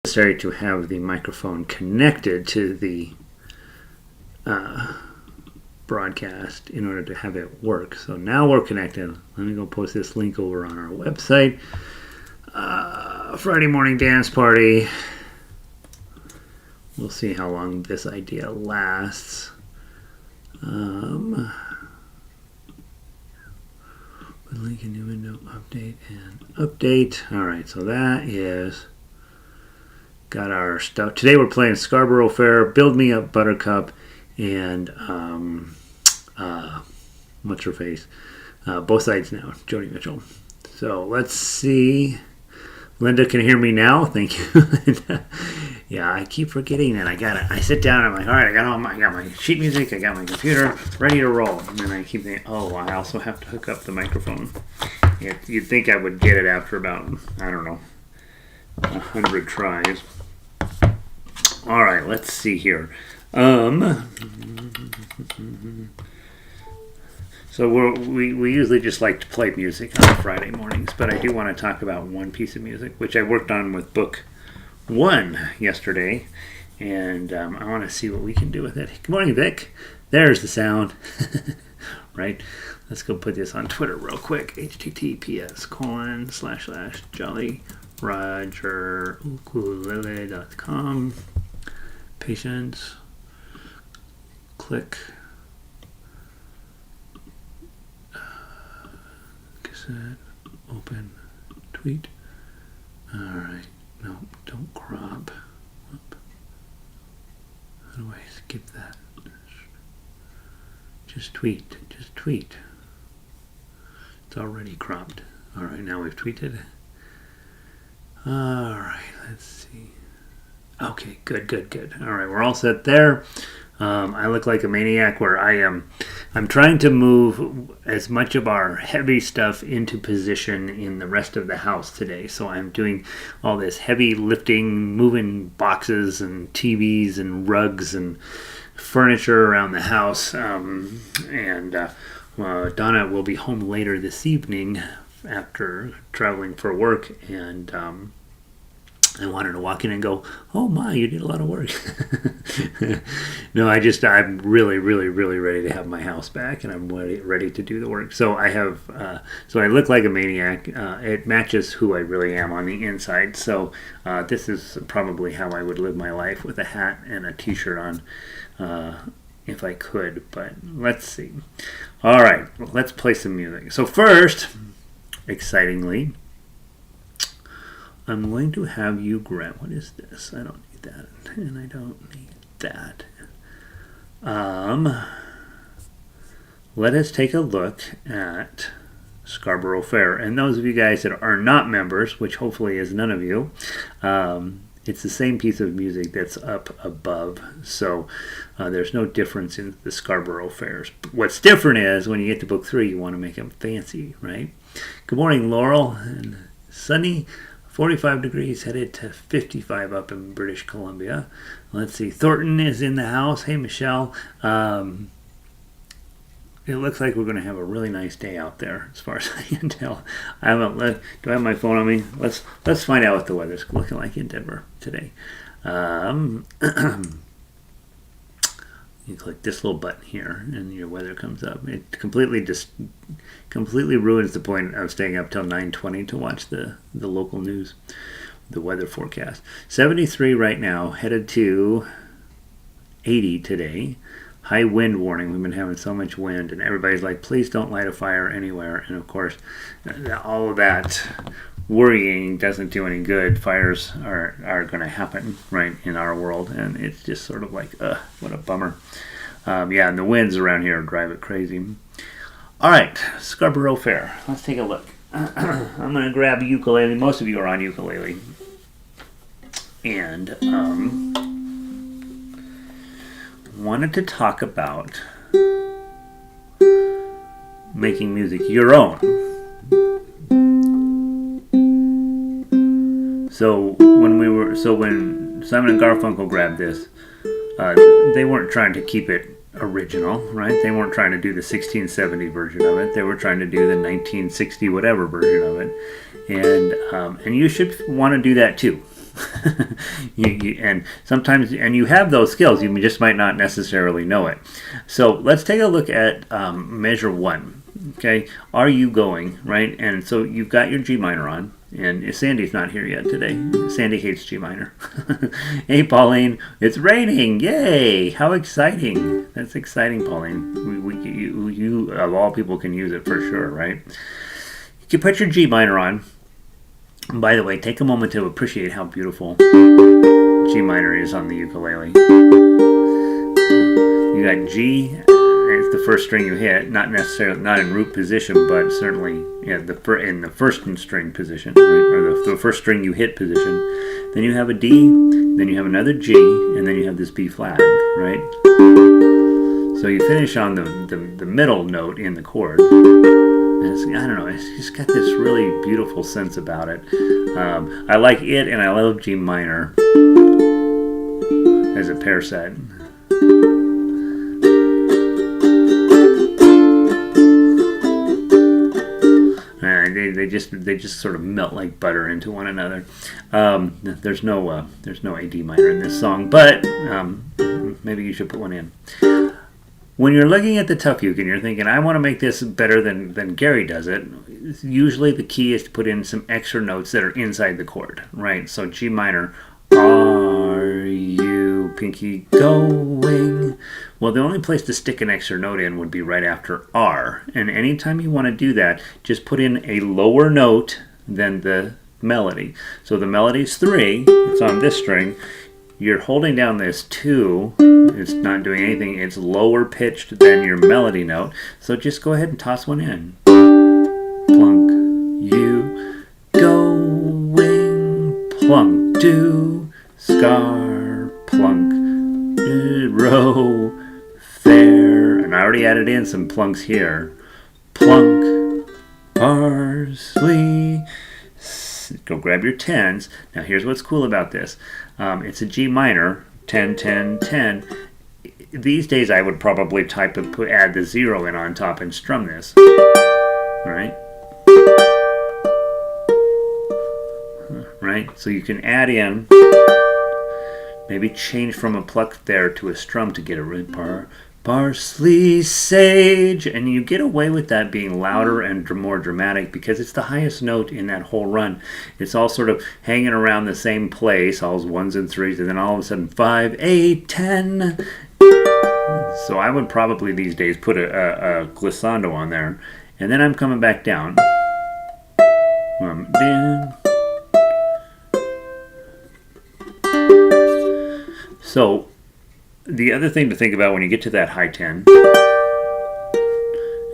Necessary to have the microphone connected to the broadcast in order to have it work. So now we're connected. Let me go post this link over on our website. Friday morning dance party. We'll see how long this idea lasts. Link a new window, update and update. All right, so that is got our stuff. Today we're playing Scarborough Fair, Build Me Up Buttercup, and what's her face? Both sides now, Joni Mitchell. So let's see. Linda can hear me now. Thank you, Linda. Yeah, I keep forgetting that. I sit down and I'm like, all right, I got my sheet music, I got my computer ready to roll. And then I keep thinking, oh, I also have to hook up the microphone. You'd think I would get it after about, I don't know, 100 tries. All right, let's see here. So we usually just like to play music on Friday mornings, but I do want to talk about one piece of music, which I worked on with book 1 yesterday, and I want to see what we can do with it. Good morning, Vic. There's the sound. Right? Let's go put this on Twitter real quick. https://jollyrogerukulele.com. Patience. Click. Cassette. Open. Tweet. Alright. No, don't crop. Whoop. How do I skip that? Just tweet. Just tweet. It's already cropped. Alright, now we've tweeted. Alright, let's see. Okay, good. Alright, we're all set there. I look like a maniac where I'm trying to move as much of our heavy stuff into position in the rest of the house today. So I'm doing all this heavy lifting, moving boxes and TVs and rugs and furniture around the house. Donna will be home later this evening after traveling for work, and I wanted to walk in and go, oh my, you did a lot of work. No, I'm really ready to have my house back, and I'm ready to do the work. So I look like a maniac. It matches who I really am on the inside. So this is probably how I would live my life, with a hat and a t-shirt on, if I could. But let's see. All right, let's play some music. So first, excitingly, I'm going to have you grab, what is this? I don't need that, and I don't need that. Let us take a look at Scarborough Fair. And those of you guys that are not members, which hopefully is none of you, it's the same piece of music that's up above. So there's no difference in the Scarborough Fairs. What's different is when you get to book 3, you want to make them fancy, right? Good morning, Laurel and Sunny. 45 degrees, headed to 55 up in British Columbia. Let's see. Thornton is in the house. Hey, Michelle. It looks like we're going to have a really nice day out there, as far as I can tell. Do I have my phone on me? Let's find out what the weather's looking like in Denver today. You click this little button here, and your weather comes up. It completely ruins the point of staying up till 9:20 to watch the local news, the weather forecast. 73 right now, headed to 80 today. High wind warning. We've been having so much wind, and everybody's like, please don't light a fire anywhere. And of course, all of that worrying doesn't do any good. Fires are going to happen right in our world, and it's just sort of like, what a bummer. And the winds around here drive it crazy. All right, Scarborough Fair. Let's take a look. I'm going to grab a ukulele. Most of you are on ukulele. And wanted to talk about making music your own. So when Simon and Garfunkel grabbed this, they weren't trying to keep it original, right? They weren't trying to do the 1670 version of it. They were trying to do the 1960 whatever version of it. And you should want to do that too. And sometimes, and you have those skills, you just might not necessarily know it. So let's take a look at measure 1. Okay, are you going, right? And so you've got your G minor on, and Sandy's not here yet today. Sandy hates G minor. Hey, Pauline, it's raining! Yay! How exciting! That's exciting, Pauline. You of all people can use it for sure, right? You can put your G minor on. And by the way, take a moment to appreciate how beautiful G minor is on the ukulele. You got G. It's the first string you hit, not necessarily not in root position, but certainly in the first string position, right? Or the first string you hit position. Then you have a D, then you have another G, and then you have this B flat, right? So you finish on the middle note in the chord. I don't know, it's just got this really beautiful sense about it. I like it, and I love G minor as a pair set. They just sort of melt like butter into one another. There's no A D minor in this song, but maybe you should put one in. When you're looking at the Tuff uke and you're thinking, I want to make this better than Gary does it, usually the key is to put in some extra notes that are inside the chord, right? So G minor, are you pinky going? Well, the only place to stick an extra note in would be right after R. And anytime you want to do that, just put in a lower note than the melody. So the melody's 3, it's on this string. You're holding down this 2, it's not doing anything, it's lower pitched than your melody note. So just go ahead and toss one in. Plunk, you going, plunk, do, scar, plunk, row, fair. And I already added in some plunks here. Plunk, parsley. Go grab your 10s. Now here's what's cool about this. It's a G minor, 10, 10, 10. These days I would probably type and add the 0 in on top and strum this. Right? Right? So you can add in, maybe change from a pluck there to a strum to get a red parsley, sage, and you get away with that being louder and more dramatic because it's the highest note in that whole run. It's all sort of hanging around the same place, all 1s and 3s, and then all of a sudden 5, 8, 10. So I would probably these days put a glissando on there, and then I'm coming back down. So the other thing to think about when you get to that high 10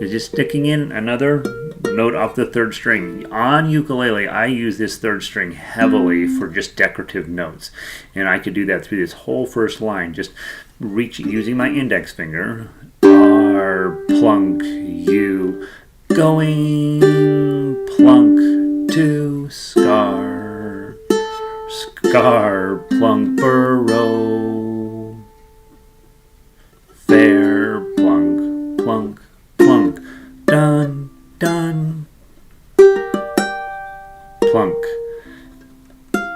is just sticking in another note off the 3rd string. On ukulele, I use this 3rd string heavily for just decorative notes. And I could do that through this whole first line, just using my index finger. R, plunk, you, going, plunk, to, scar, scar, plunk, burrow. Fair, plunk, plunk, plunk, dun, dun, plunk,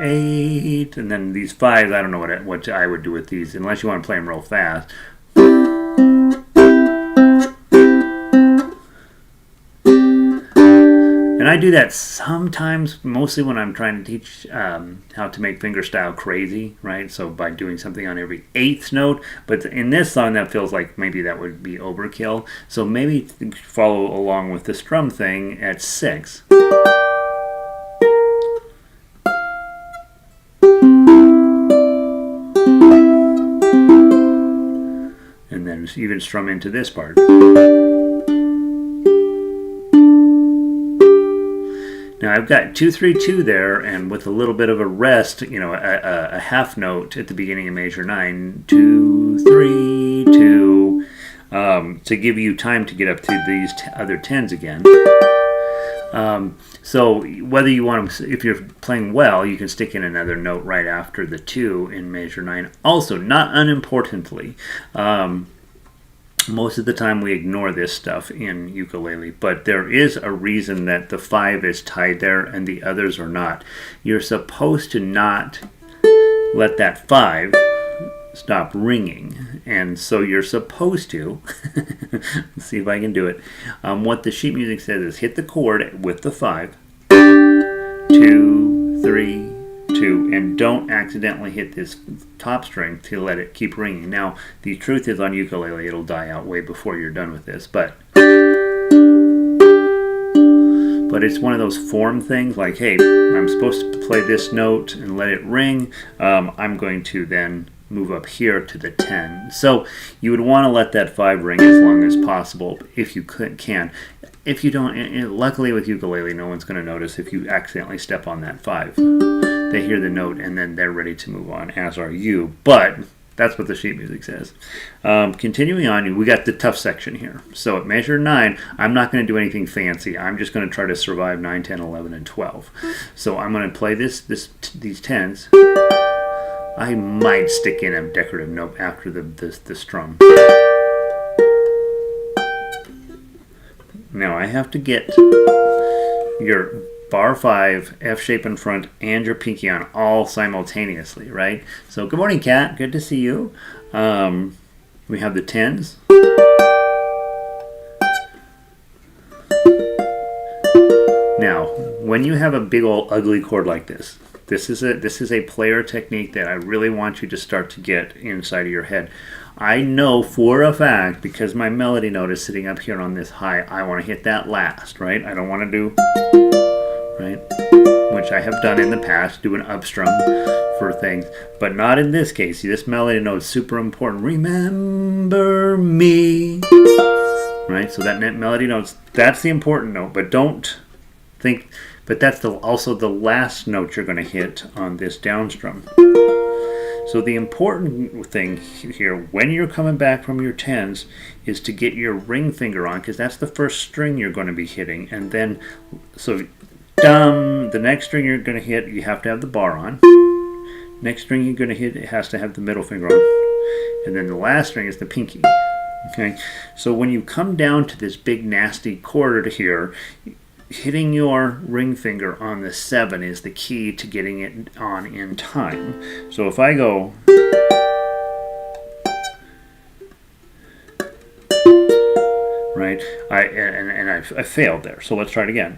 8, and then these 5s, I don't know what I would do with these, unless you want to play them real fast. And I do that sometimes, mostly when I'm trying to teach how to make fingerstyle crazy, right? So by doing something on every 8th note. But in this song, that feels like maybe that would be overkill. So maybe follow along with the strum thing at 6. And then even strum into this part. Now I've got 2, 3, 2 there, and with a little bit of a rest, a half note at the beginning of measure 9, 2, 3, 2, to give you time to get up to these other 10s again. So whether you want to, if you're playing well, you can stick in another note right after the 2 in measure 9. Also, not unimportantly, most of the time we ignore this stuff in ukulele, but there is a reason that the 5 is tied there and the others are not. You're supposed to not let that 5 stop ringing. And so you're supposed to, let's see if I can do it. What the sheet music says is hit the chord with the 5, 2, 3, 2, and don't accidentally hit this top string to let it keep ringing. Now, the truth is on ukulele it'll die out way before you're done with this, but it's one of those form things like, hey, I'm supposed to play this note and let it ring. I'm going to then move up here to the 10. So you would want to let that 5 ring as long as possible if you can. If you don't, and luckily with ukulele, no one's going to notice if you accidentally step on that 5. They hear the note and then they're ready to move on, as are you. But that's what the sheet music says. Continuing on, we got the tough section here. So at measure 9, I'm not going to do anything fancy. I'm just going to try to survive 9, 10, 11, and 12. So I'm going to play these 10s. I might stick in a decorative note after the strum. Now I have to get your bar 5, F shape in front, and your pinky on all simultaneously, right? So good morning, Kat. Good to see you. We have the 10s. Now, when you have a big old ugly chord like this, this is a player technique that I really want you to start to get inside of your head. I know for a fact, because my melody note is sitting up here on this high, I want to hit that last, right? I don't want to do, right? Which I have done in the past, do an upstrum for things, but not in this case. See, this melody note is super important. Remember me, right? So that melody note, that's the important note, but don't think, but that's also the last note you're going to hit on this downstrum. So the important thing here, when you're coming back from your 10s, is to get your ring finger on, because that's the first string you're going to be hitting. And then, so the next string you're going to hit, you have to have the bar on. Next string you're going to hit, it has to have the middle finger on. And then the last string is the pinky. Okay, so when you come down to this big nasty chord here, hitting your ring finger on the 7 is the key to getting it on in time. So if I go, right, I failed there. So let's try it again.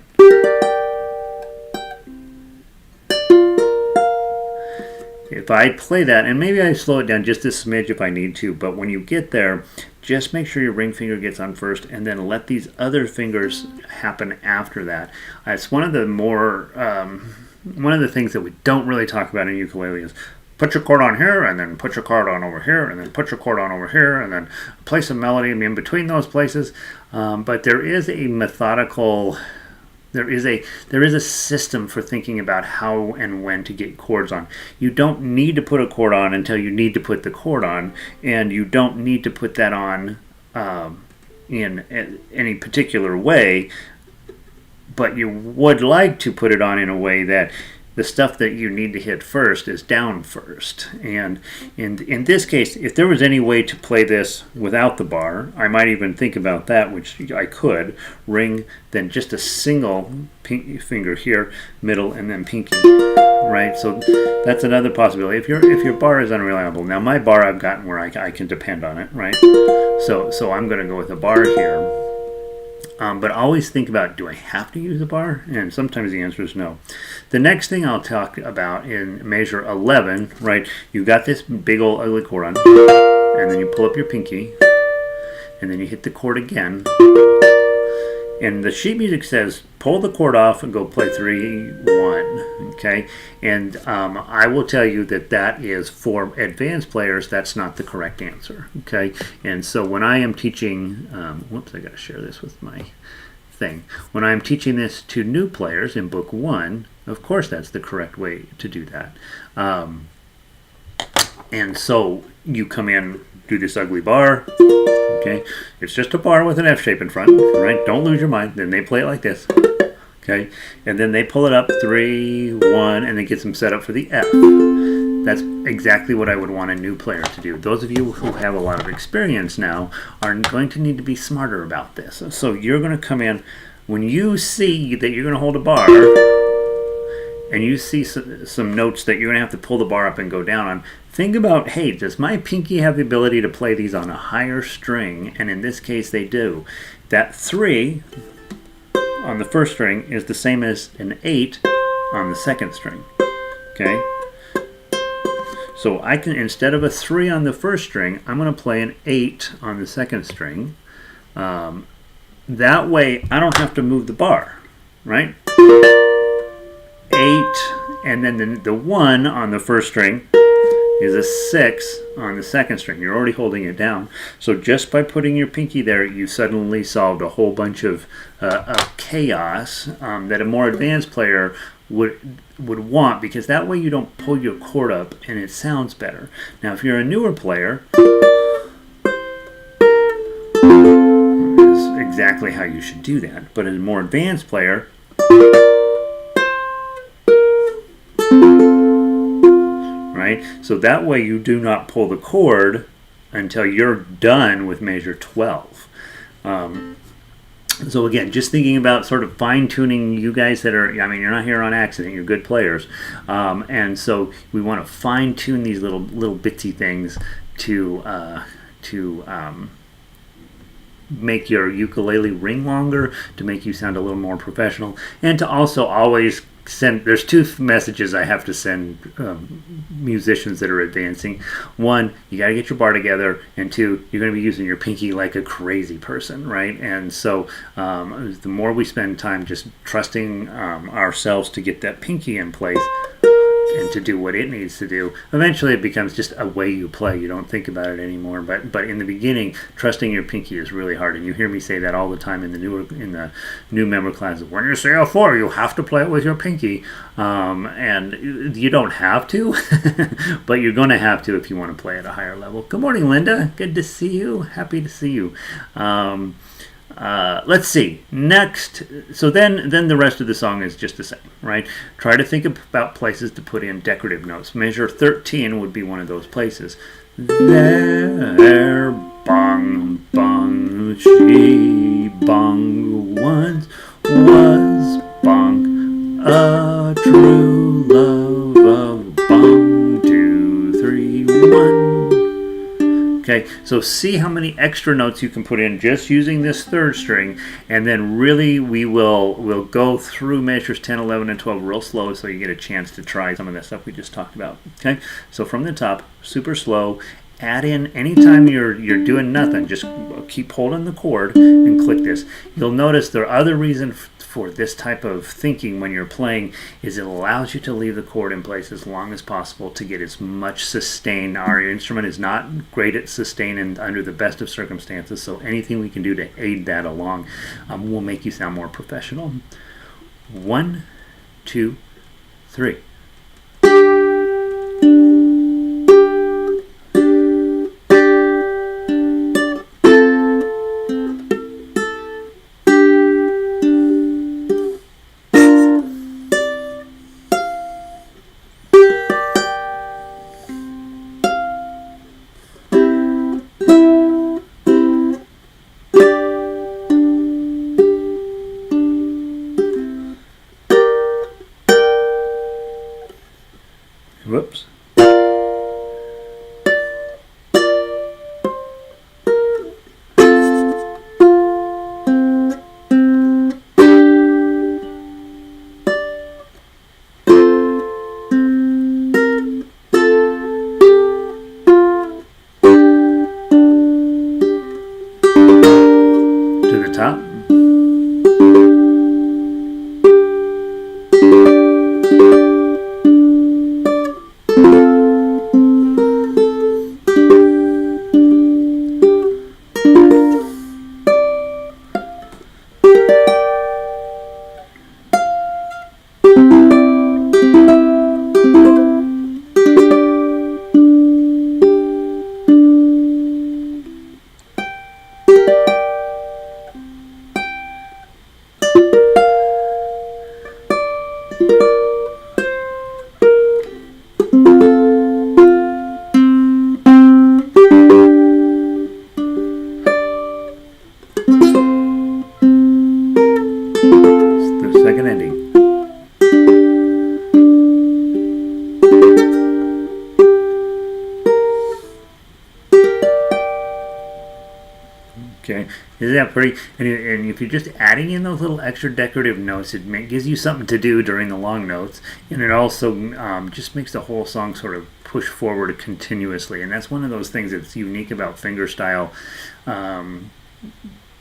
If I play that, and maybe I slow it down just a smidge if I need to, but when you get there, just make sure your ring finger gets on first, and then let these other fingers happen after that. It's one of the more, one of the things that we don't really talk about in ukulele is put your chord on here, and then put your chord on over here, and then put your chord on over here, and then play some melody in between those places. But there is a methodical, there is a system for thinking about how and when to get chords on. You don't need to put a chord on until you need to put the chord on, and you don't need to put that on in any particular way, but you would like to put it on in a way that the stuff that you need to hit first is down first. And in this case, if there was any way to play this without the bar, I might even think about that, which I could. Ring, then just a single finger here, middle, and then pinky. Right? So that's another possibility. If your bar is unreliable. Now my bar I've gotten where I can depend on it, right? So I'm going to go with a bar here. But always think about, do I have to use a bar? And sometimes the answer is no. The next thing I'll talk about in measure 11, right, you've got this big old ugly chord on, and then you pull up your pinky, and then you hit the chord again. And the sheet music says, pull the chord off and go play 3, 1, okay? And I will tell you that that is, for advanced players, that's not the correct answer, okay? And so when I am teaching, whoops, I gotta share this with my thing. When I'm teaching this to new players in book 1, of course that's the correct way to do that. And so you come in, do this ugly bar, okay? It's just a bar with an F shape in front, right? Don't lose your mind. Then they play it like this, okay? And then they pull it up, 3, 1, and it gets them set up for the F. That's exactly what I would want a new player to do. Those of you who have a lot of experience now are going to need to be smarter about this. So you're going to come in, when you see that you're going to hold a bar, and you see some notes that you're going to have to pull the bar up and go down on, think about, hey, does my pinky have the ability to play these on a higher string? And in this case, they do. That 3 on the first string is the same as an 8 on the second string. Okay? So I can, instead of a 3 on the first string, I'm going to play an 8 on the second string. That way, I don't have to move the bar, right? 8, and then the 1 on the first string is a 6 on the second string. You're already holding it down. So just by putting your pinky there, you suddenly solved a whole bunch of chaos that a more advanced player would want, because that way you don't pull your chord up and it sounds better. Now, if you're a newer player, is exactly how you should do that. But as a more advanced player, right? So that way you do not pull the chord until you're done with measure 12. So again, just thinking about sort of fine-tuning you guys that are, I mean, you're not here on accident, you're good players. And so we want to fine-tune these little bitsy things to make your ukulele ring longer, to make you sound a little more professional, and to also always send, there's 2 messages I have to send musicians that are advancing. 1, you got to get your bar together, and 2, you're going to be using your pinky like a crazy person, right? And so the more we spend time just trusting ourselves to get that pinky in place and to do what it needs to do, eventually it becomes just a way you play. You don't think about it anymore. But in the beginning, trusting your pinky is really hard, and you hear me say that all the time in the new member classes. When you say a 4, you have to play it with your pinky, and you don't have to, but you're going to have to if you want to play at a higher level. Good morning, Linda. Good to see you. Happy to see you. Let's see. Next, so then the rest of the song is just the same, right? Try to think about places to put in decorative notes. Measure 13 would be one of those places. There, bong, bong, she, bong, once was bong, a true love of bong, 2, 3, 1. Okay, so see how many extra notes you can put in just using this third string, and then really we'll go through measures 10, 11, and 12 real slow so you get a chance to try some of that stuff we just talked about. Okay, so from the top, super slow, add in anytime you're doing nothing, just keep holding the chord and click this. You'll notice the other reason for this type of thinking when you're playing is it allows you to leave the chord in place as long as possible to get as much sustain. Our instrument is not great at sustain and under the best of circumstances, so anything we can do to aid that along will make you sound more professional. 1, 2, 3. Okay, isn't that pretty? And if you're just adding in those little extra decorative notes, gives you something to do during the long notes, and it also just makes the whole song sort of push forward continuously. And that's one of those things that's unique about fingerstyle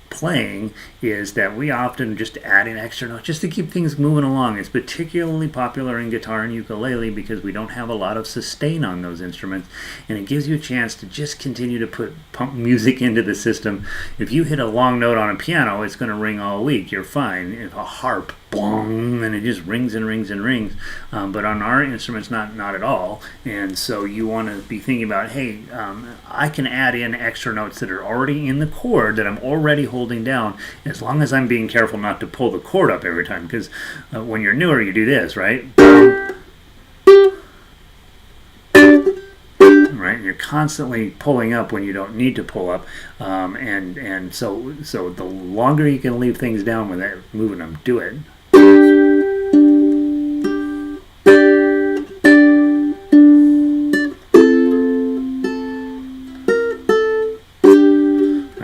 playing, is that we often just add in extra notes just to keep things moving along. It's particularly popular in guitar and ukulele because we don't have a lot of sustain on those instruments, and it gives you a chance to just continue to pump music into the system. If you hit a long note on a piano, it's going to ring all week. You're fine. If a harp, boom, and it just rings and rings and rings. But on our instruments, not at all. And so you want to be thinking about, hey, I can add in extra notes that are already in the chord that I'm already holding down, as long as I'm being careful not to pull the chord up every time. Because when you're newer, you do this, right? Right, you're constantly pulling up when you don't need to pull up, and so the longer you can leave things down without moving them, do it.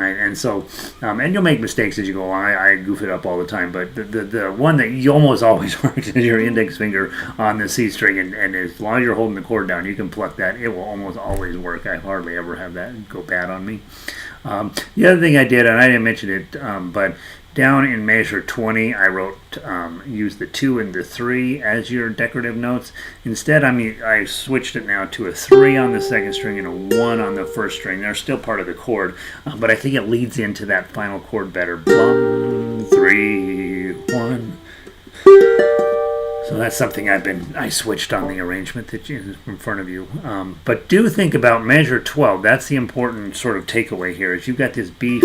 And so, and you'll make mistakes as you go along. I goof it up all the time, but the one that you almost always works is your index finger on the C string, and as long as you're holding the chord down, you can pluck that. It will almost always work. I hardly ever have that go bad on me. The other thing I did, and I didn't mention it, but down in measure 20, I wrote use the 2 and the 3 as your decorative notes. Instead, I switched it now to a 3 on the second string and a 1 on the first string. They're still part of the chord, but I think it leads into that final chord better. Blum, 3, 1. So that's something I switched on the arrangement that is in front of you. But do think about measure 12. That's the important sort of takeaway here, is you've got this B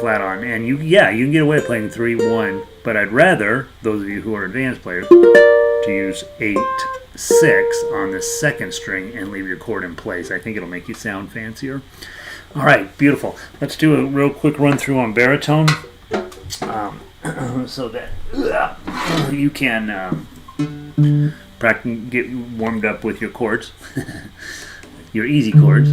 flat on, and you can get away with playing 3, 1, but I'd rather, those of you who are advanced players, to use 8, 6 on the second string and leave your chord in place. I think it'll make you sound fancier. All right, beautiful. Let's do a real quick run through on baritone, so that you can get warmed up with your chords, your easy chords.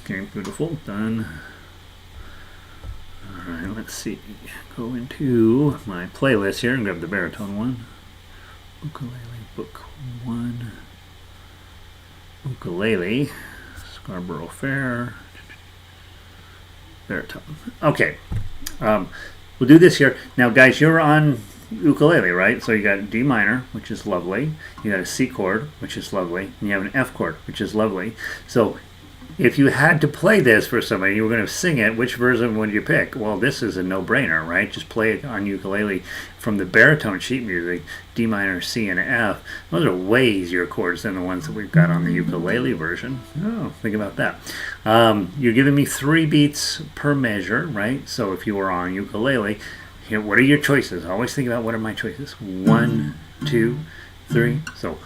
Okay, beautiful, done. All right, let's see. Go into my playlist here and grab the baritone one. Ukulele, book 1. Ukulele. Scarborough Fair, baritone. Okay, we'll do this here. Now, guys, you're on ukulele, right? So you got D minor, which is lovely. You got a C chord, which is lovely. And you have an F chord, which is lovely. So if you had to play this for somebody, you were going to sing it, which version would you pick? Well, this is a no-brainer, right? Just play it on ukulele from the baritone sheet music, D minor, C, and F. Those are way easier chords than the ones that we've got on the ukulele version. Oh, think about that. You're giving me 3 beats per measure, right? So if you were on ukulele, here, what are your choices? Always think about, what are my choices? 1, 2, 3. So,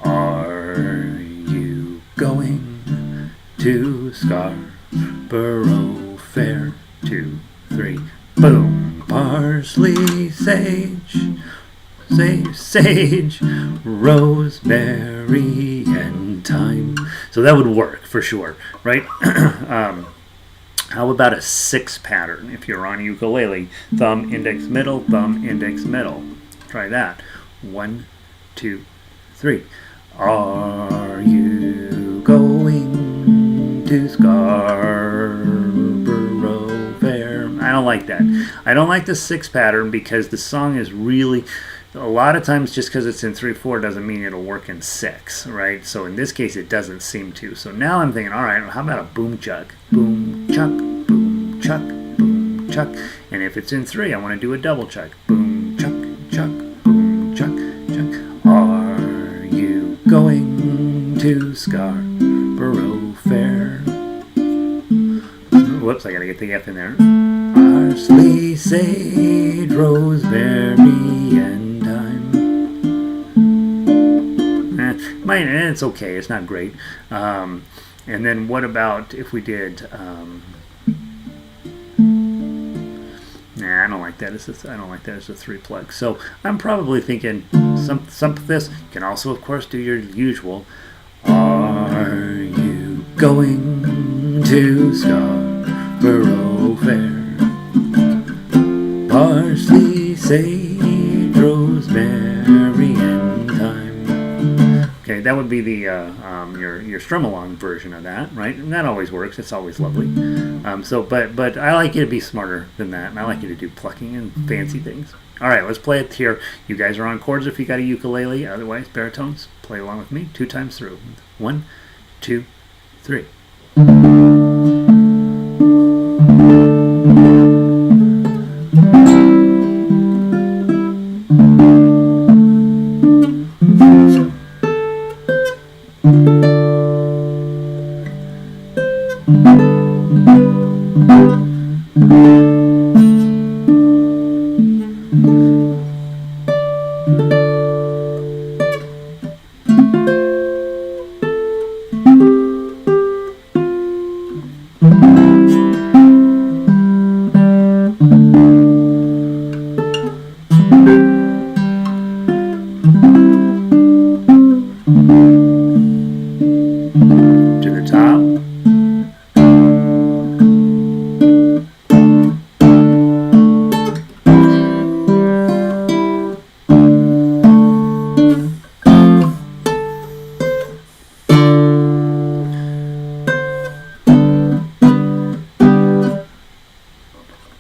are you going to Scarborough Fair? 2, 3, boom. Parsley, sage, rosemary, and thyme. So that would work for sure, right? How about a 6 pattern? If you're on ukulele, thumb, index, middle, thumb, index, middle. Try that. 1, 2, 3. Are you going to Scarborough Fair? I don't like that. I don't like the 6 pattern because the song is really, a lot of times just because it's in 3/4 doesn't mean it'll work in 6, right? So in this case it doesn't seem to. So now I'm thinking, all right, how about a boom chuck? Boom chuck, boom chuck, boom chuck. And if it's in 3, I want to do a double chuck. Boom chuck, chuck, boom chuck, chuck. Are you going to Scarborough Fair? Whoops, I gotta get the F in there. Parsley, sage, rosemary, and thyme. It's okay. It's not great. And then what about if we did? Nah, I don't like that. I don't like that as a 3 plug. So I'm probably thinking some of this. You can also, of course, do your usual. Are you going to Scarborough Fair? Parsley, sage, rosemary, and thyme. Okay, that would be the your strum along version of that, right? And that always works. It's always lovely. But I like you to be smarter than that, and I like you to do plucking and fancy things. All right, let's play it here. You guys are on chords if you got a ukulele. Otherwise, baritones. Play along with me 2 times through. 1, 2, 3.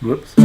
Whoops.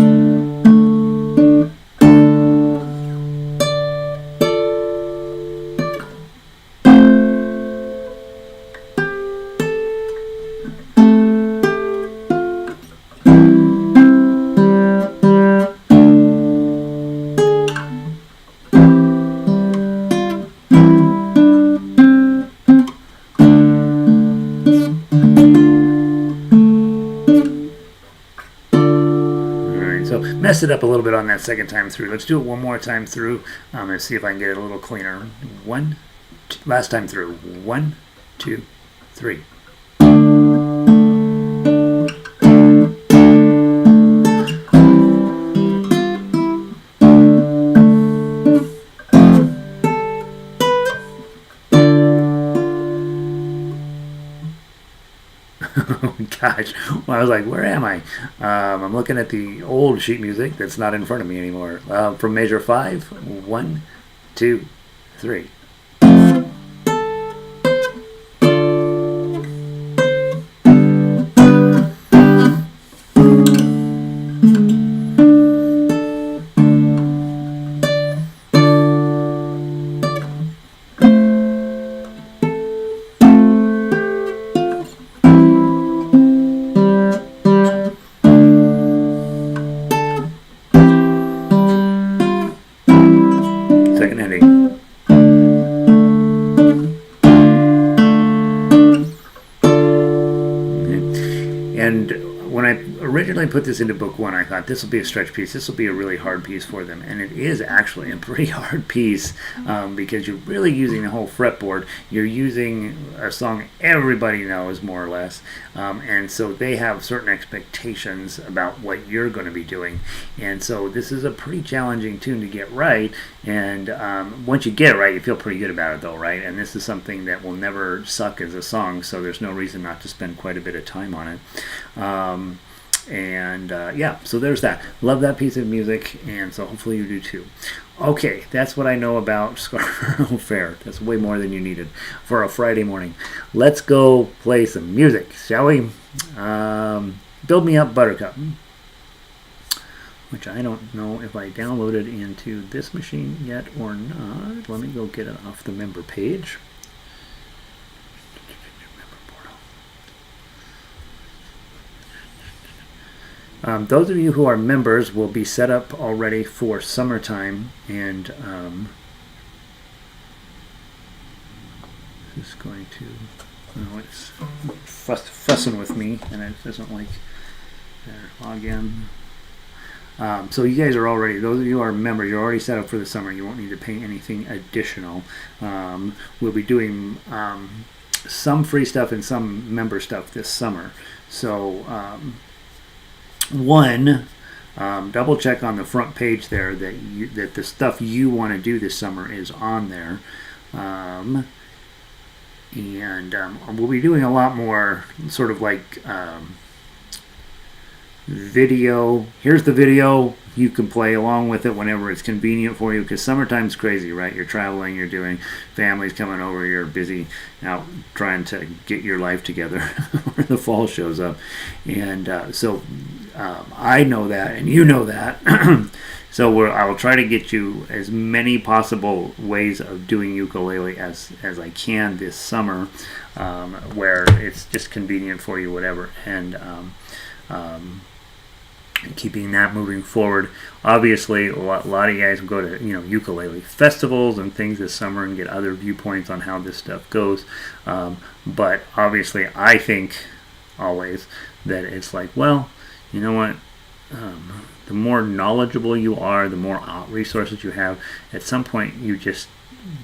Messed it up a little bit on that second time through. Let's do it one more time through and see if I can get it a little cleaner. Last time through. 1, 2, 3. Oh gosh, well, I was like, where am I? I'm looking at the old sheet music that's not in front of me anymore. From measure 5, 1, 2, 3. Second ending. And when I originally put this into book 1, I thought this will be a stretch piece. This will be a really hard piece for them. And it is actually a pretty hard piece because you're really using the whole fretboard. You're using a song everybody knows, more or less. And so they have certain expectations about what you're going to be doing. And so this is a pretty challenging tune to get right. And once you get it right, you feel pretty good about it, though, right? And this is something that will never suck as a song, so there's no reason not to spend quite a bit of time on it. Yeah, so there's that. Love that piece of music, and so hopefully you do too. Okay, that's what I know about Scarborough Fair. That's way more than you needed for a Friday morning. Let's go play some music, shall we? Build Me Up Buttercup, which I don't know if I downloaded into this machine yet or not. Let me go get it off the member page. Those of you who are members will be set up already for summertime, and this is going to, oh, it's fussing with me, and it doesn't like log in. So you guys are already, those of you who are members, you're already set up for the summer. You won't need to pay anything additional. We'll be doing some free stuff and some member stuff this summer. So double check on the front page there that the stuff you want to do this summer is on there. We'll be doing a lot more sort of like video. Here's the video. You can play along with it whenever it's convenient for you, because summertime's crazy, right? You're traveling, you're doing, families coming over, you're busy out trying to get your life together when the fall shows up. And so I know that, and you know that. So I will try to get you as many possible ways of doing ukulele as I can this summer, where it's just convenient for you, whatever. And keeping that moving forward. Obviously, a lot of you guys will go to ukulele festivals and things this summer and get other viewpoints on how this stuff goes. But obviously, I think always that it's like, well, you know what? The more knowledgeable you are, the more resources you have. At some point,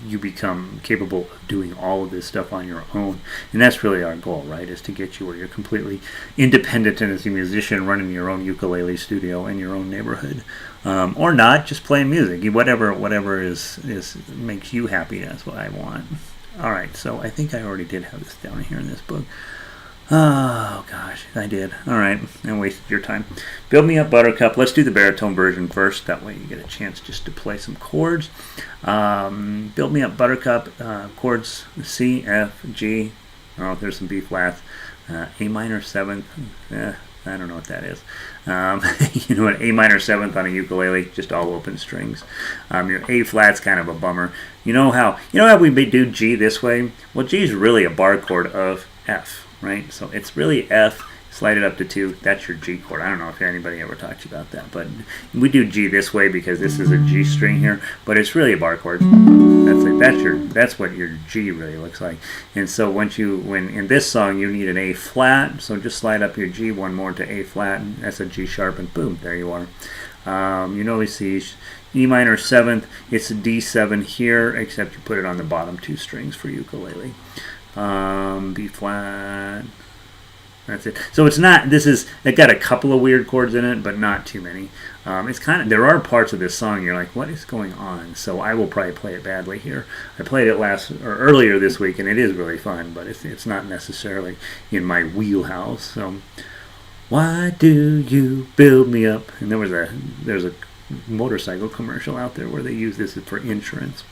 you become capable of doing all of this stuff on your own, and that's really our goal, right? Is to get you where you're completely independent and as a musician running your own ukulele studio in your own neighborhood, or not, just playing music. Whatever is makes you happy. That's what I want. All right, so I think I already did have this down here in this book. Oh gosh, I did. All right, I wasted your time. Build Me Up Buttercup. Let's do the baritone version first. That way you get a chance just to play some chords. Build Me Up Buttercup. Chords C, F, G. Oh, there's some B flats. A minor seventh. I don't know what that is. You know what? A minor seventh on a ukulele, just all open strings. Your A flat's kind of a bummer. You know how we do G this way? Well, G is really a bar chord of F. Right, so it's really F, slide it up to 2, that's your G chord. I don't know if anybody ever talked to you about that, but we do G this way because this is a G string here, but it's really a bar chord. That's what your G really looks like. And so when in this song you need an A flat, so just slide up your G one more to A flat, and that's a G sharp, and boom, there you are. We see E minor seventh, it's a D7 here, except you put it on the bottom 2 strings for ukulele. B flat. That's it. So it's not. It got a couple of weird chords in it, but not too many. It's kind of. There are parts of this song you're like, what is going on? So I will probably play it badly here. I played it earlier this week, and it is really fun, but it's not necessarily in my wheelhouse. So why do you build me up? And there's a motorcycle commercial out there where they use this for insurance.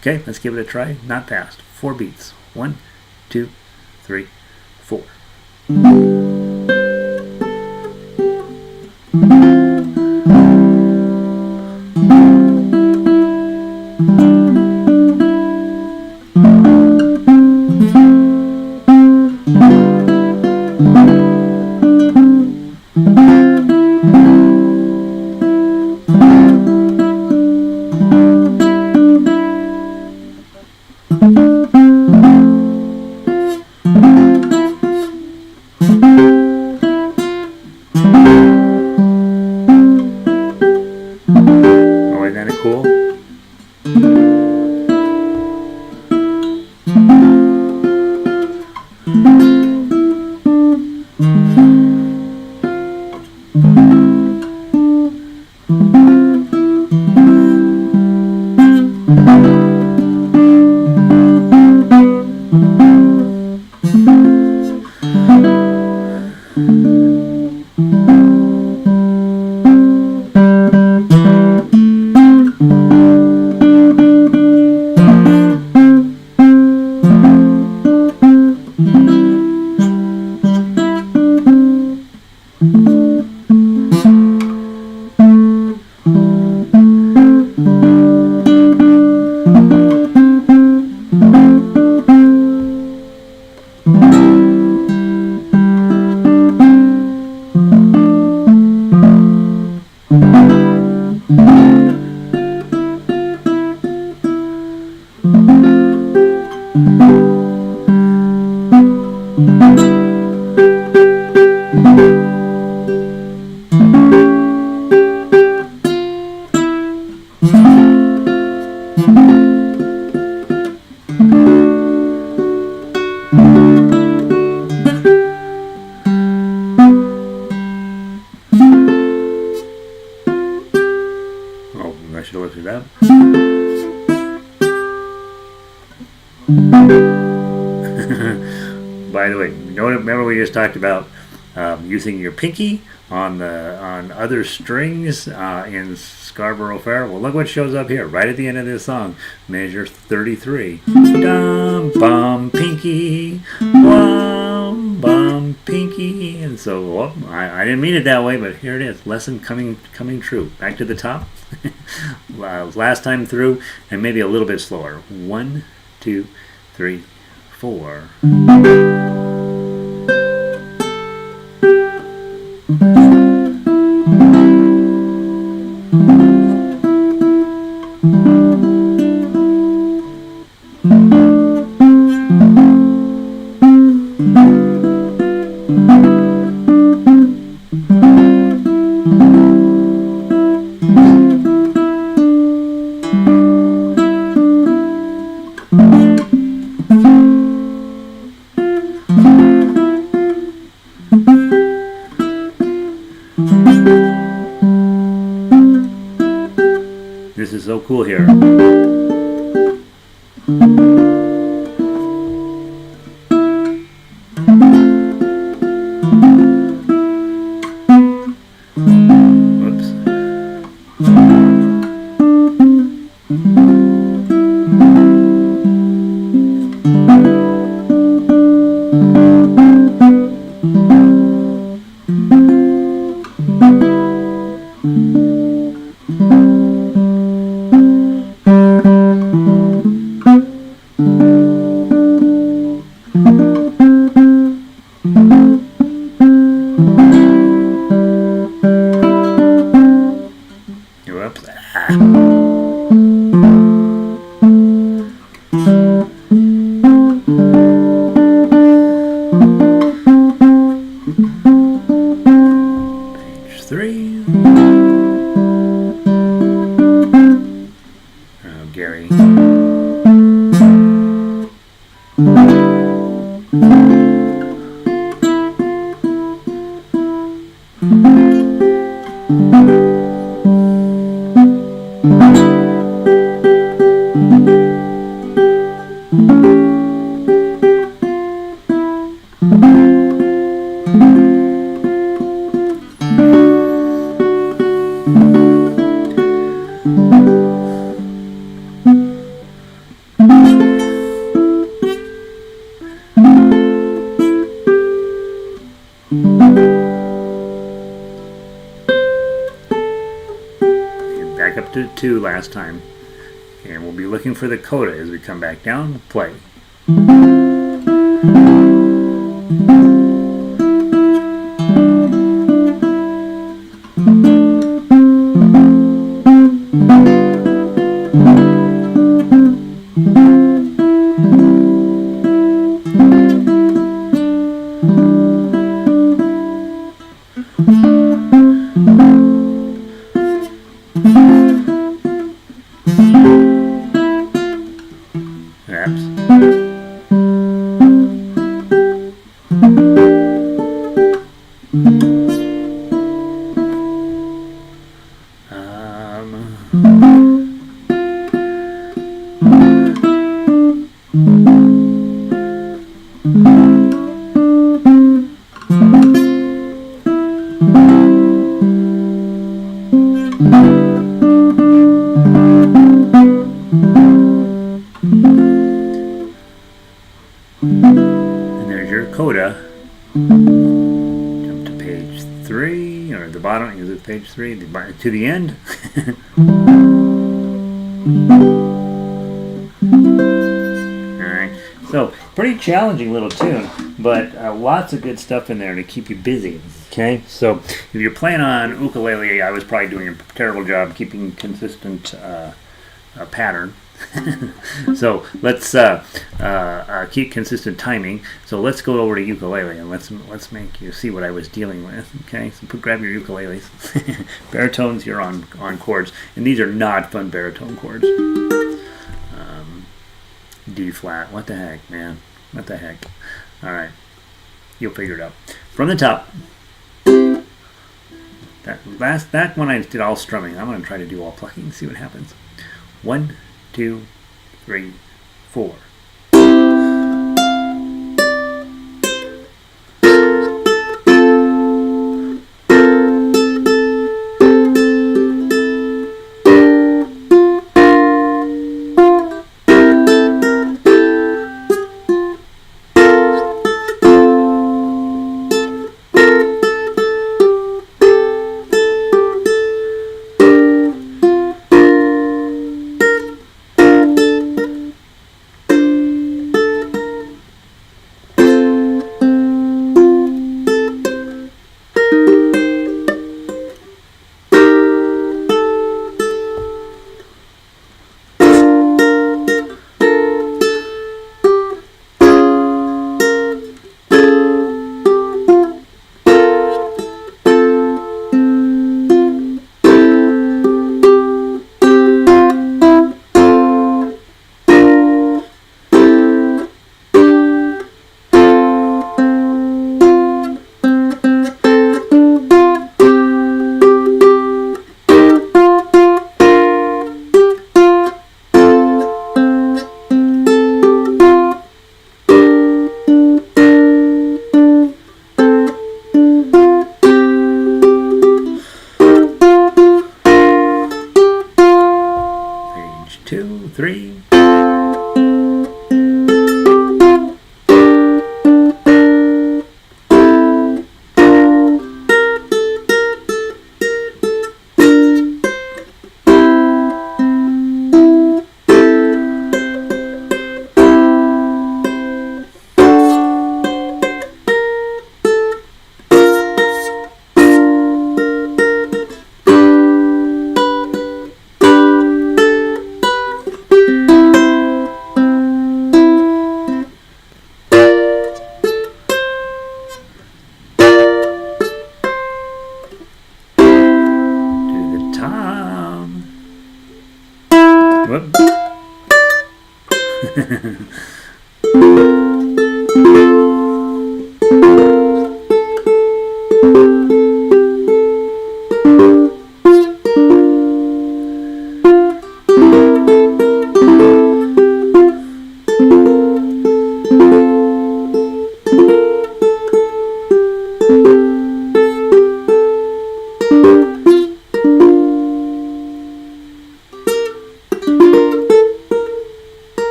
Okay, let's give it a try. Not fast. 4 beats. 1, 2, 3, 4. should have looked it up. By the way, remember we just talked about using your pinky on other strings in Scarborough Fair? Well, look what shows up here, right at the end of this song. Measure 33. Dum bum pinky, bum bum pinky. And so, well, I didn't mean it that way, but here it is. Lesson coming true. Back to the top. Last time through, and maybe a little bit slower. 1, 2, 3, 4. This is so cool here. Page 3. Oh, Gary. Back up to 2 last time. And we'll be looking for the coda as we come back down. Play. And there's your coda. Jump to page 3, or the bottom, is it page 3? To the end. Alright, so pretty challenging little tune, but lots of good stuff in there to keep you busy. Okay, so if you're playing on ukulele, I was probably doing a terrible job keeping consistent pattern. So let's keep consistent timing. So let's go over to ukulele and let's make you see what I was dealing with. Okay, so grab your ukuleles. Baritones, you're on chords, and these are not fun baritone chords. D flat. What the heck, man? What the heck? All right, you'll figure it out. From the top. That one I did all strumming. I'm going to try to do all plucking, see what happens. 1, 2, 3, 4.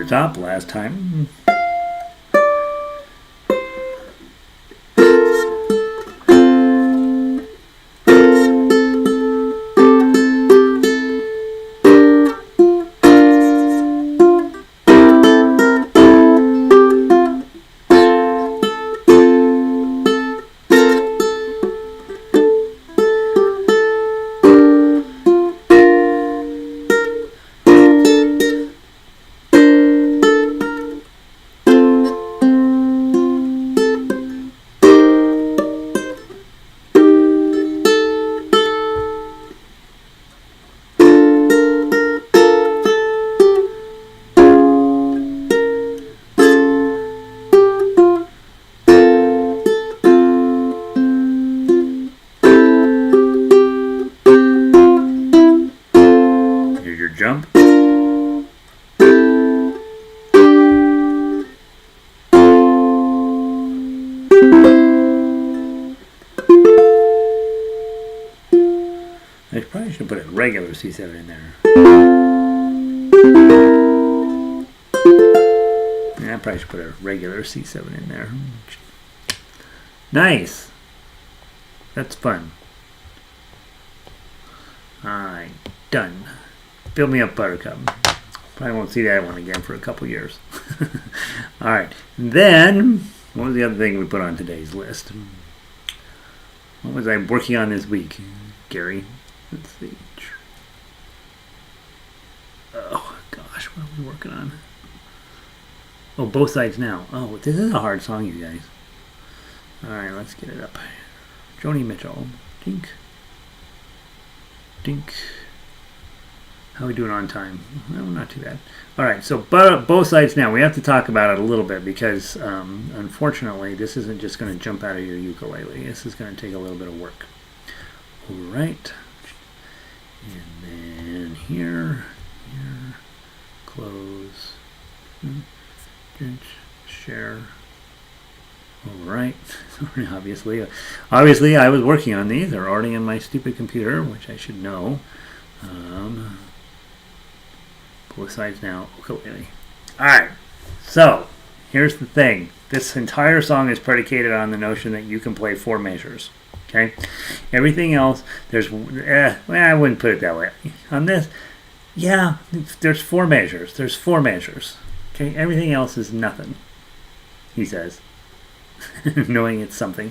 Top last time. I probably should put a regular C7 in there. Yeah, I probably should put a regular C7 in there. Nice. That's fun. Alright, done. Fill Me Up Buttercup. Probably won't see that one again for a couple years. Alright, then, what was the other thing we put on today's list? What was I working on this week, Gary? Let's see. Oh, gosh, what are we working on? Oh, Both Sides Now. Oh, this is a hard song, you guys. Alright, let's get it up. Joni Mitchell. Dink. Dink. How are we doing on time? No, not too bad. Alright, so Both Sides Now. We have to talk about it a little bit because, unfortunately, this isn't just going to jump out of your ukulele. This is going to take a little bit of work. Alright. And then here, close, share. Alright. Obviously, I was working on these. They're already in my stupid computer, which I should know. Both Sides Now, ukulele. Alright, so here's the thing. This entire song is predicated on the notion that you can play 4 measures. Okay? Everything else, there's, I wouldn't put it that way. On this, yeah, there's 4 measures. There's 4 measures. Okay? Everything else is nothing, he says. Knowing it's something.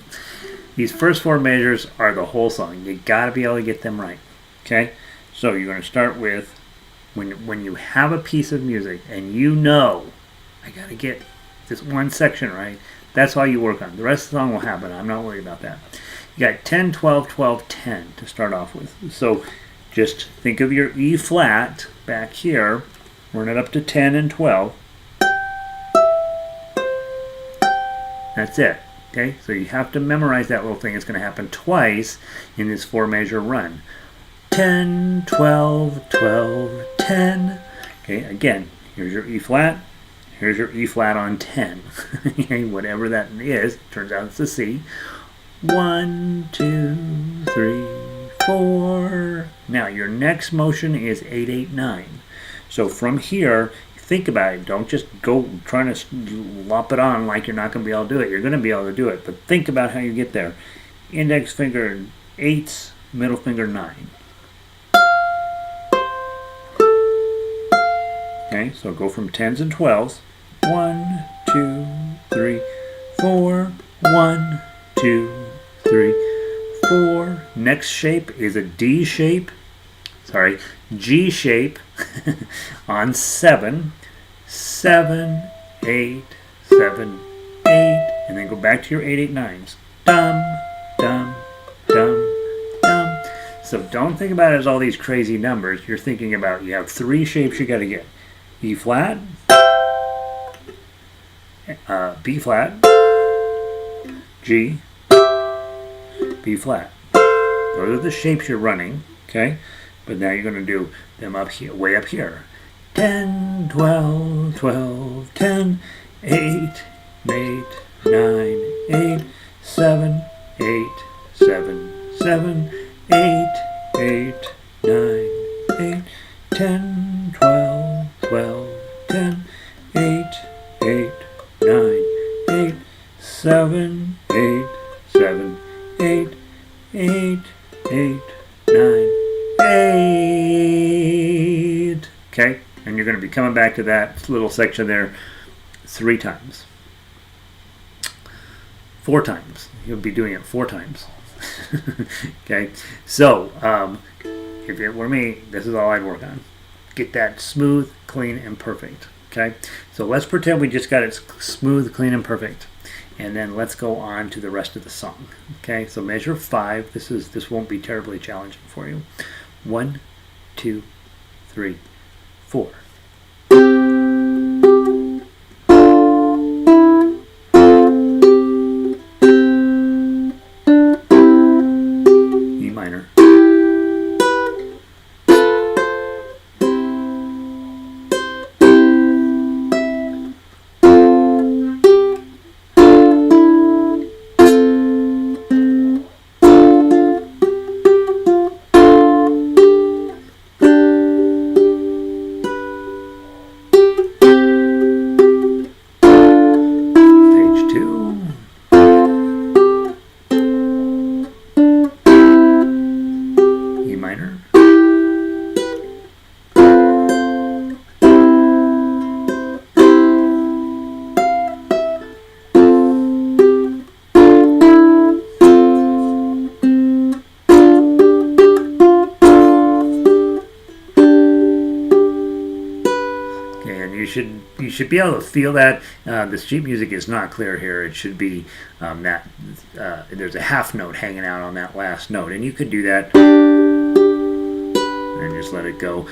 These first 4 measures are the whole song. You gotta be able to get them right. Okay? So you're going to start with when you have a piece of music and you know I got to get this one section right, that's all you work on. The rest of the song will happen. I'm not worried about that. You got 10, 12, 12, 10 to start off with. So just think of your E flat back here, run it up to 10 and 12. That's it. Okay? So you have to memorize that little thing. It's going to happen twice in this 4 measure run. 10, 12, 12, 10. Okay, again, here's your E flat. Here's your E flat on 10. Okay, whatever that is, turns out it's a C. 1, 2, 3, 4. Now, your next motion is 8, 8, 9. So from here, think about it. Don't just go trying to lop it on like you're not going to be able to do it. You're going to be able to do it, but think about how you get there. Index finger 8s, middle finger 9. Okay, so go from 10s and 12s. 1, 2, 3, 4. 1, 2, 3, 4. Next shape is a D shape. Sorry, G shape on 7. 7, 8, 7, 8. And then go back to your 8, 8, 9s. Dum, dum, dum, dum. So don't think about it as all these crazy numbers. You're thinking about you have 3 shapes you got to get. E flat, B flat, G, B flat. Those are the shapes you're running, okay? But now you're going to do them up here, way up here. 10, 12, 12, 10, 8, 8, 9, 8, 7, 8, 7, 7, 8, 8, 9, 8, 10, 12, 12, 10, 8, 8, 9, 8, 7, 8, 7, 8, 8, 8, 9, 8. Okay? And you're going to be coming back to that little section there 3 times. 4 times. You'll be doing it 4 times. Okay? So, if it were me, this is all I'd work on. Get that smooth, clean, and perfect. Okay? So let's pretend we just got it smooth, clean, and perfect. And then let's go on to the rest of the song. Okay? So measure 5. This won't be terribly challenging for you. 1, 2, 3, 4. E minor. should be able to feel that. The sheet music is not clear here. It should be that there's a half note hanging out on that last note, and you could do that and just let it go.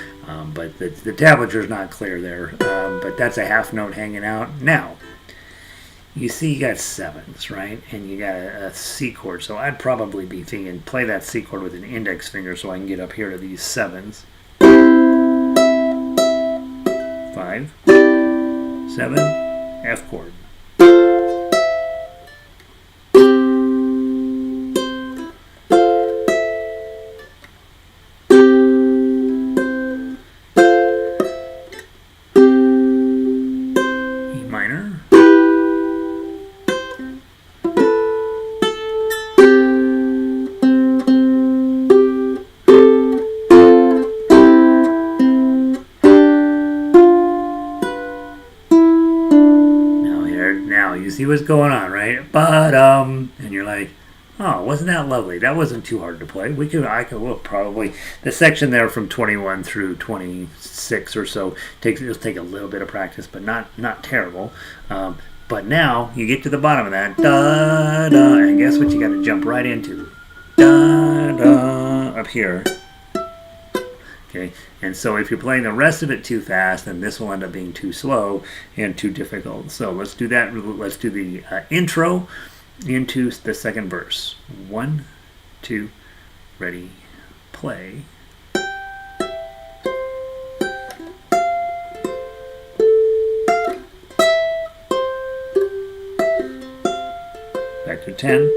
But the tablature is not clear there. But that's a half note hanging out. Now, you see you got sevens, right? And you got a C chord. So I'd probably be thinking, play that C chord with an index finger so I can get up here to these sevens. 5, 7, F chord. See what's going on, right? But and you're like, oh, wasn't that lovely? That wasn't too hard to play. We'll probably the section there from 21 through 26 or so it'll take a little bit of practice, but not terrible. But now you get to the bottom of that, da da, and guess what? You got to jump right into, da da, up here. Okay, and so if you're playing the rest of it too fast, then this will end up being too slow and too difficult. So let's do that. Let's do the intro into the second verse. 1, 2, ready, play. Back to 10.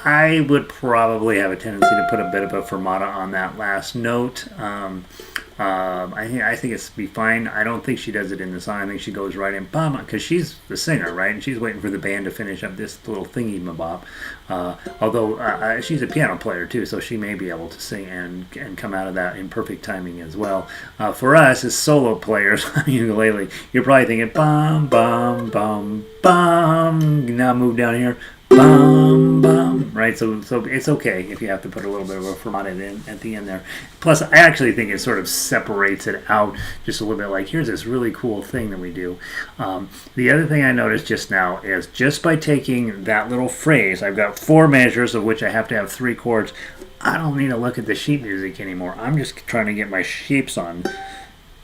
I would probably have a tendency to put a bit of a fermata on that last note. I think it's be fine. I don't think she does it in the song. I think she goes right in, bam, because she's the singer, right? And she's waiting for the band to finish up this little thingy-mabob. Although she's a piano player too, so she may be able to sing and come out of that in perfect timing as well. For us as solo players on ukulele, you're probably thinking, bum, bum, bum, bum. Now move down here. Bum, bum, right? So it's okay if you have to put a little bit of a fermata in at the end there. Plus, I actually think it sort of separates it out just a little bit. Like, here's this really cool thing that we do. The other thing I noticed just now is just by taking that little phrase, I've got 4 measures of which I have to have 3 chords. I don't need to look at the sheet music anymore. I'm just trying to get my shapes on.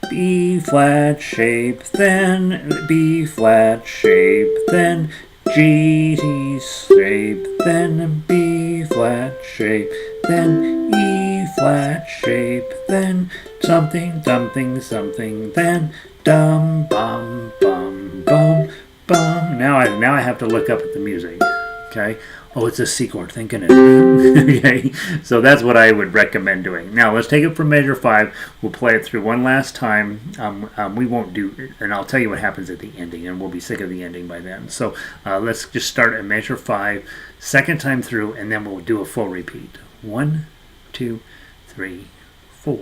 B flat shape, then B flat shape, then G shape, then B flat shape, then E flat shape, then something, something, something, then dum bum bum bum bum. Now I have to look up at the music. Okay. Oh, it's a C chord. Thank goodness. Okay. So that's what I would recommend doing. Now let's take it from measure 5. We'll play it through one last time. We won't do, and I'll tell you what happens at the ending, and we'll be sick of the ending by then. So let's just start at measure 5, second time through, and then we'll do a full repeat. 1, 2, 3, 4.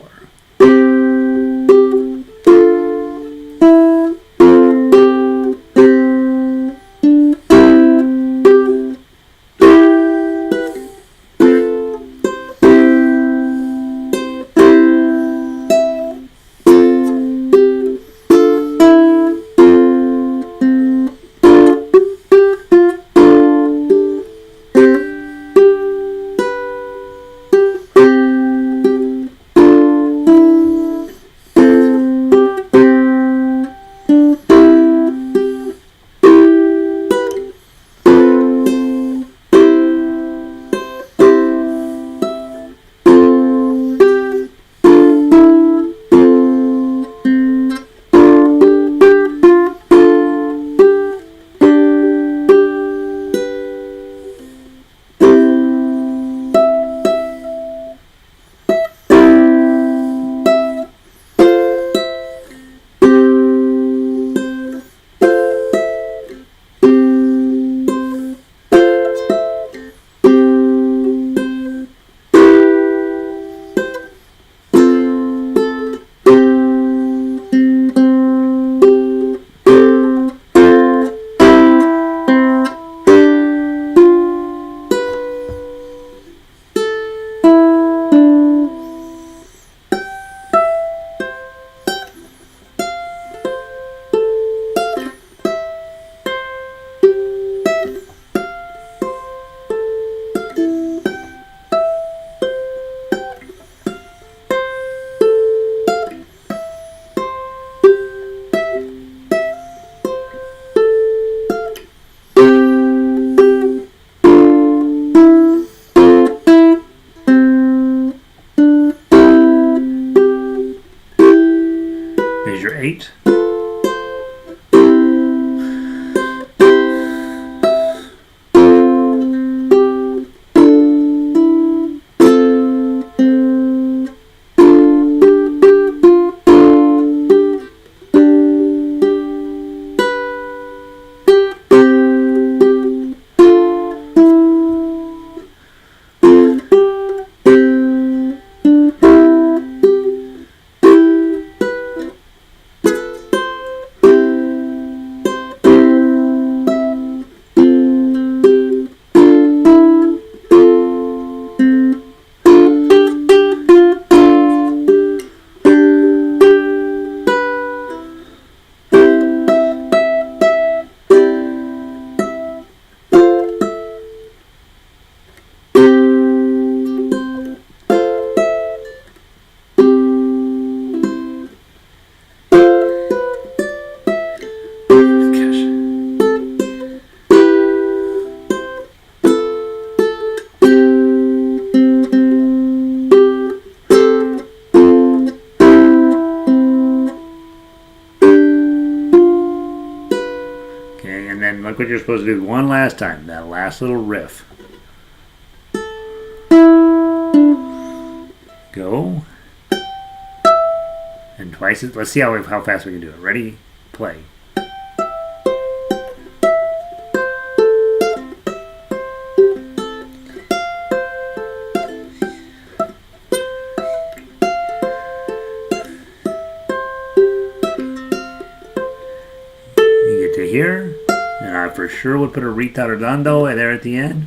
8. Look what you're supposed to do one last time. That last little riff. Go. And twice. Let's see how fast we can do it. Ready? Play. You get to here. And I for sure would put a ritardando there at the end.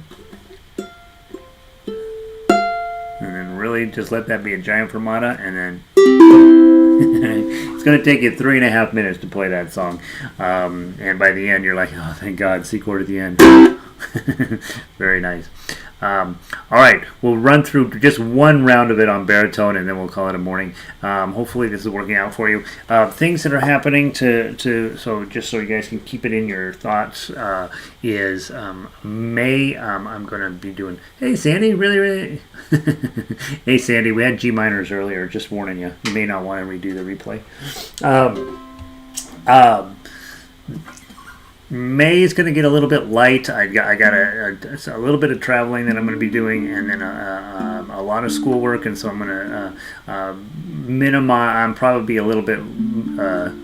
And then really just let that be a giant fermata. And then it's going to take you 3.5 minutes to play that song. And by the end, you're like, oh, thank God, C chord at the end. Very nice. All right, we'll run through just one round of it on baritone, and then we'll call it a morning. Hopefully this is working out for you. Things that are happening so just so you guys can keep it in your thoughts, is May, I'm going to be doing, hey Sandy, really? Hey Sandy, we had G minors earlier, just warning you. You may not want to redo the replay. May is going to get a little bit light. I got a little bit of traveling that I'm going to be doing, and then a lot of schoolwork, and so I'm going to minimize. I'm probably a little bit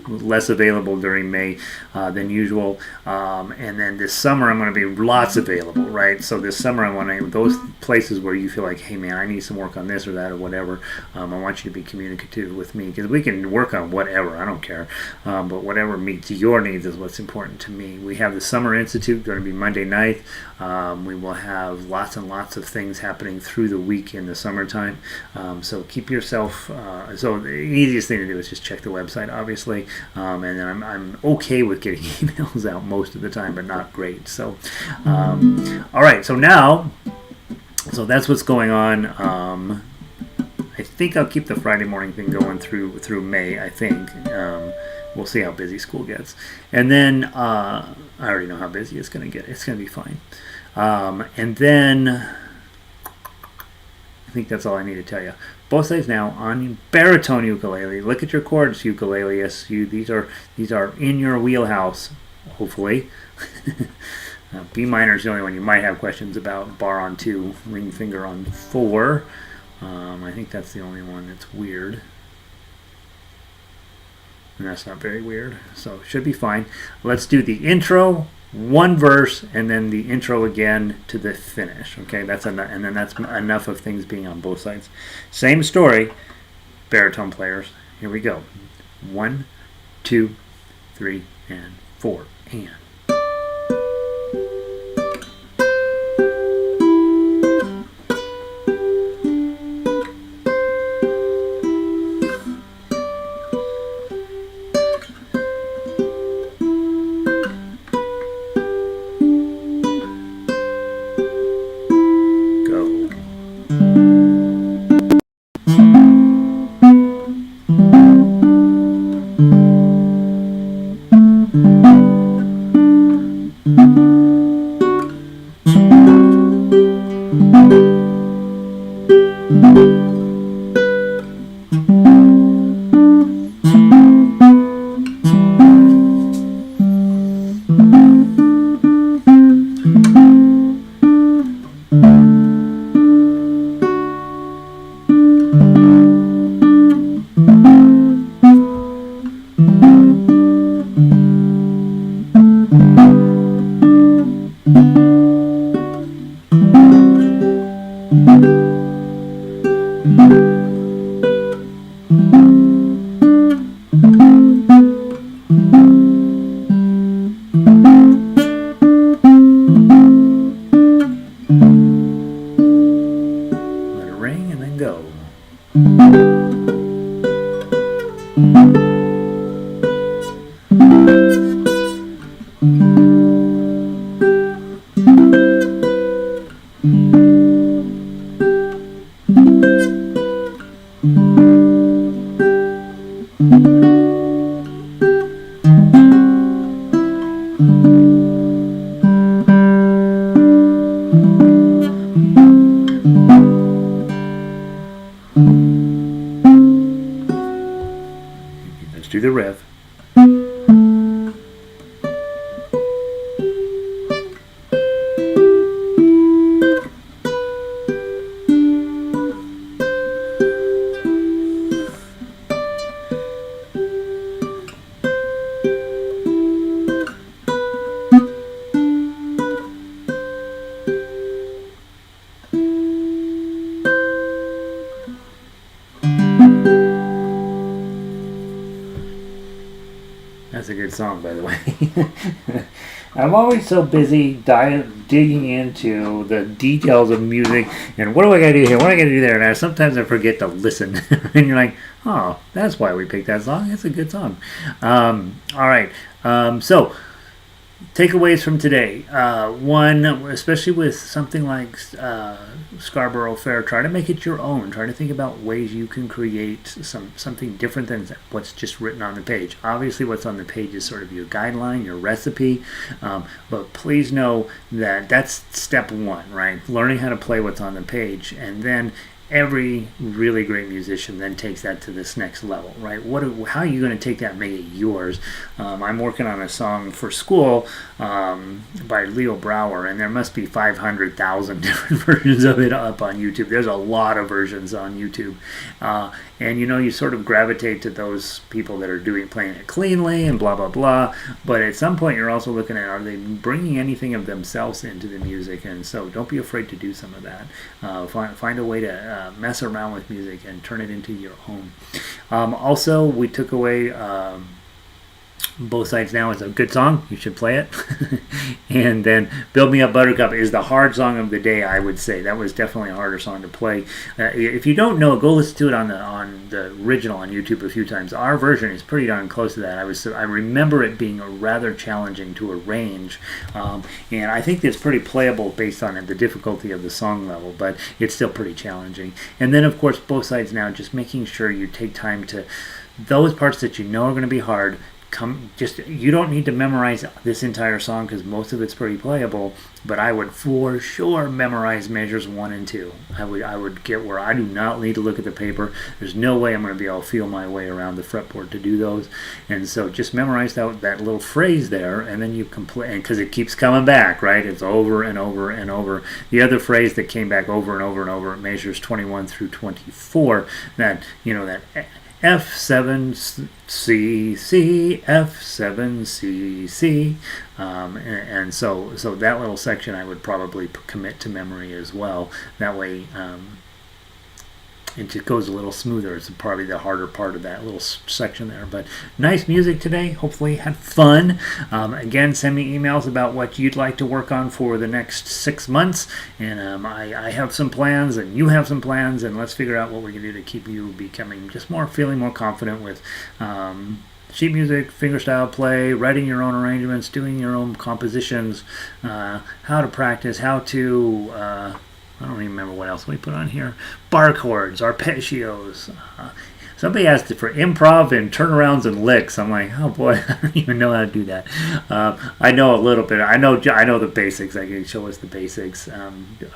less available during May than usual, and then this summer I'm going to be lots available, right? So this summer I want to those places where you feel like, hey man, I need some work on this or that or whatever. I want you to be communicative with me, because we can work on whatever. I don't care, but whatever meets your needs is what's important to me. We have the Summer Institute going to be Monday night. We will have lots and lots of things happening through the week in the summertime. So keep yourself. So the easiest thing to do is just check the website, obviously, and then I'm okay with getting emails out most of the time, but not great. So, all right. So now, so that's what's going on. I think I'll keep the Friday morning thing going through May. I think. We'll see how busy school gets. And then, I already know how busy it's going to get. It's going to be fine. And then, I think that's all I need to tell you. Both sides now on baritone ukulele. Look at your chords, ukulele. These are in your wheelhouse, hopefully. B minor is the only one you might have questions about. Bar on 2, ring finger on 4. I think that's the only one that's weird. And that's not very weird, so it should be fine. Let's do the intro, one verse, and then the intro again to the finish. Okay, that's enough, and then that's enough of things being on both sides. Same story, baritone players. Here we go. 1, 2, 3, and 4, and. Let it ring and then go. Let's do the riff. That's a good song, by the way. I'm always so busy digging into the details of music and what do I got to do here? What do I got to do there? And sometimes I forget to listen. And you're like, oh, that's why we picked that song. It's a good song. All right. So, takeaways from today. One, especially with something like Scarborough Fair, try to make it your own. Try to think about ways you can create something different than what's just written on the page. Obviously, what's on the page is sort of your guideline, your recipe, but please know that that's step one, right? Learning how to play what's on the page, and then every really great musician then takes that to this next level, right? How are you going to take that and make it yours? I'm working on a song for school by Leo Brower, and there must be 500,000 different versions of it up on YouTube. There's a lot of versions on YouTube. And you sort of gravitate to those people that are playing it cleanly and blah, blah, blah. But at some point, you're also looking at, are they bringing anything of themselves into the music? And so don't be afraid to do some of that. Find a way to mess around with music and turn it into your own. Also, we took away Both Sides Now is a good song. You should play it. And then Build Me Up Buttercup is the hard song of the day, I would say. That was definitely a harder song to play. If you don't know, go listen to it on the original on YouTube a few times. Our version is pretty darn close to that. I remember it being rather challenging to arrange. And I think it's pretty playable based on the difficulty of the song level, but it's still pretty challenging. And then, of course, Both Sides Now, just making sure you take time to those parts that you know are going to be hard. You don't need to memorize this entire song because most of it's pretty playable, but I would for sure memorize measures 1 and 2. I would get where I do not need to look at the paper. There's no way I'm going to be able to feel my way around the fretboard to do those, and so just memorize that little phrase there, and then you complete, because it keeps coming back, right? It's over and over and over. The other phrase that came back over and over and over, measures 21 through 24, that F7 C C F7 C C, and so that little section I would probably commit to memory as well. That way, it just goes a little smoother. It's probably the harder part of that little section there. But nice music today. Hopefully you had fun. Again, send me emails about what you'd like to work on for the next 6 months. And I have some plans, and you have some plans, and let's figure out what we can do to keep you becoming just feeling more confident with sheet music, fingerstyle play, writing your own arrangements, doing your own compositions, how to practice, how to... I don't even remember what else we put on here. Bar chords, arpeggios. Somebody asked for improv and turnarounds and licks. I'm like, oh boy, I don't even know how to do that. I know a little bit. I know the basics. I can show us the basics.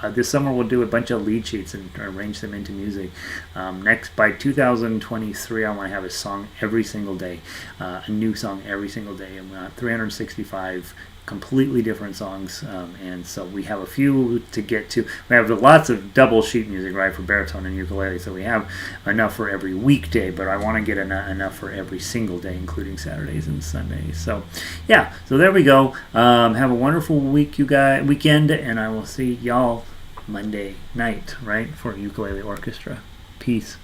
This summer we'll do a bunch of lead sheets and arrange them into music. By 2023, I want to have a song every single day, a new song every single day, and 365 completely different songs, and so we have a few to get to. We have lots of double sheet music, right, for baritone and ukulele, so we have enough for every weekday, but I want to get enough for every single day, including Saturdays and Sundays. So yeah, so there we go. Have a wonderful weekend, and I will see y'all Monday night, right, for ukulele orchestra. Peace.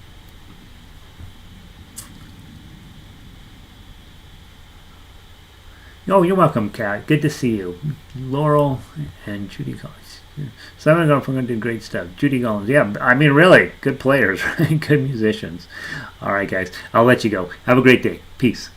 Oh, you're welcome, Kat. Good to see you. Laurel and Judy Collins. Simon Garfunkel did great stuff. Judy Collins, yeah, I mean, really, good players, right? Good musicians. All right, guys, I'll let you go. Have a great day. Peace.